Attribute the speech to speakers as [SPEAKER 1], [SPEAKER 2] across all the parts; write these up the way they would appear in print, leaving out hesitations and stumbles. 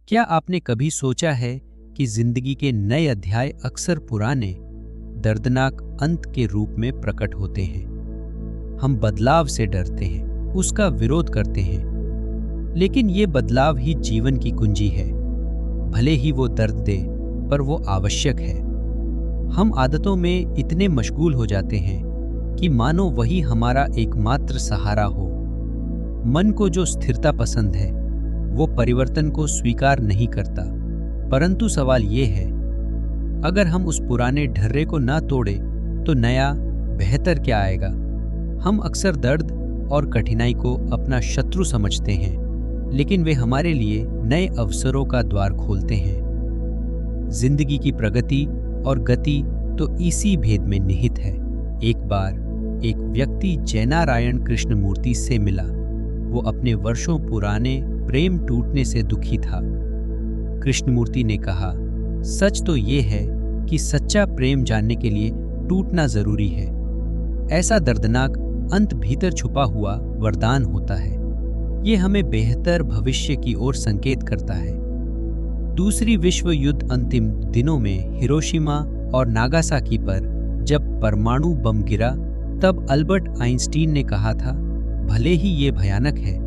[SPEAKER 1] क्या आपने कभी सोचा है कि जिंदगी के नए अध्याय अक्सर पुराने दर्दनाक अंत के रूप में प्रकट होते हैं। हम बदलाव से डरते हैं, उसका विरोध करते हैं, लेकिन ये बदलाव ही जीवन की कुंजी है। भले ही वो दर्द दे, पर वो आवश्यक है। हम आदतों में इतने मशगूल हो जाते हैं कि मानो वही हमारा एकमात्र सहारा हो। मन को जो स्थिरता पसंद है वो परिवर्तन को स्वीकार नहीं करता। परंतु सवाल ये है, अगर हम उस पुराने ढर्रे को ना तोड़े तो नया बेहतर क्या आएगा? हम अक्सर दर्द और कठिनाई को अपना शत्रु समझते हैं, लेकिन वे हमारे लिए नए अवसरों का द्वार खोलते हैं। जिंदगी की प्रगति और गति तो इसी भेद में निहित है। एक बार एक व्यक्ति जयनारायण कृष्णमूर्ति से मिला। वो अपने वर्षों पुराने प्रेम टूटने से दुखी था। कृष्णमूर्ति ने कहा, सच तो ये है कि सच्चा प्रेम जानने के लिए टूटना जरूरी है। ऐसा दर्दनाक अंत भीतर छुपा हुआ वरदान होता है। ये हमें बेहतर भविष्य की ओर संकेत करता है। दूसरी विश्व युद्ध अंतिम दिनों में हिरोशिमा और नागासाकी पर जब परमाणु बम गिरा, तब अल्बर्ट आइंस्टीन ने कहा था, भले ही ये भयानक है,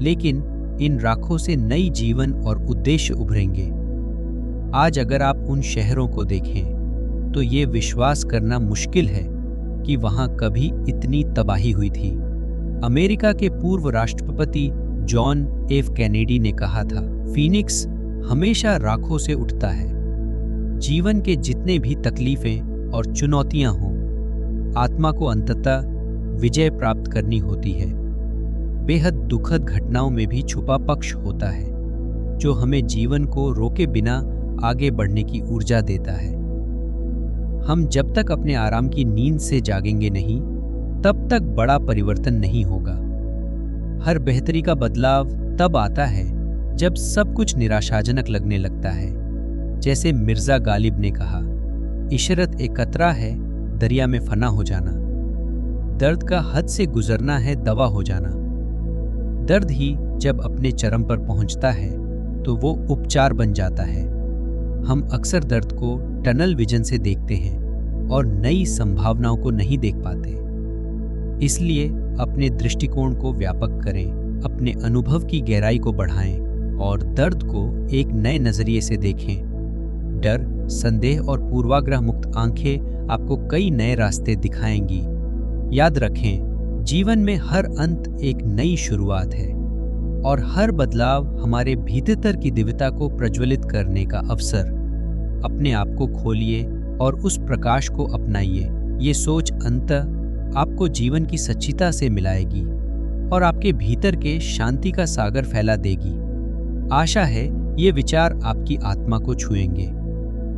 [SPEAKER 1] लेकिन इन राखों से नई जीवन और उद्देश्य उभरेंगे। आज अगर आप उन शहरों को देखें तो ये विश्वास करना मुश्किल है कि वहां कभी इतनी तबाही हुई थी। अमेरिका के पूर्व राष्ट्रपति जॉन एफ कैनेडी ने कहा था, फीनिक्स हमेशा राखों से उठता है। जीवन के जितने भी तकलीफें और चुनौतियां हों, आत्मा को अंततः विजय प्राप्त करनी होती है। बेहद दुखद घटनाओं में भी छुपा पक्ष होता है जो हमें जीवन को रोके बिना आगे बढ़ने की ऊर्जा देता है। हम जब तक अपने आराम की नींद से जागेंगे नहीं, तब तक बड़ा परिवर्तन नहीं होगा। हर बेहतरी का बदलाव तब आता है जब सब कुछ निराशाजनक लगने लगता है। जैसे मिर्जा गालिब ने कहा, इशरत एक कतरा है दरिया में फना हो जाना। दर्द का हद से गुजरना है दवा हो जाना। दर्द ही जब अपने चरम पर पहुंचता है तो वो उपचार बन जाता है। हम अक्सर दर्द को टनल विजन से देखते हैं और नई संभावनाओं को नहीं देख पाते। इसलिए अपने दृष्टिकोण को व्यापक करें, अपने अनुभव की गहराई को बढ़ाएं और दर्द को एक नए नजरिए से देखें। डर, संदेह और पूर्वाग्रह मुक्त आंखें आपको कई नए रास्ते दिखाएंगी। याद रखें, जीवन में हर अंत एक नई शुरुआत है और हर बदलाव हमारे भीतर की दिव्यता को प्रज्वलित करने का अवसर। अपने आप को खोलिए और उस प्रकाश को अपनाइए। ये सोच अंततः आपको जीवन की सच्चिता से मिलाएगी और आपके भीतर के शांति का सागर फैला देगी। आशा है ये विचार आपकी आत्मा को छुएंगे।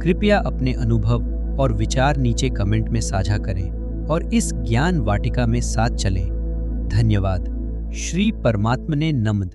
[SPEAKER 1] कृपया अपने अनुभव और विचार नीचे कमेंट में साझा करें और इस ज्ञान वाटिका में साथ चलें। धन्यवाद। श्री परमात्मने नमः।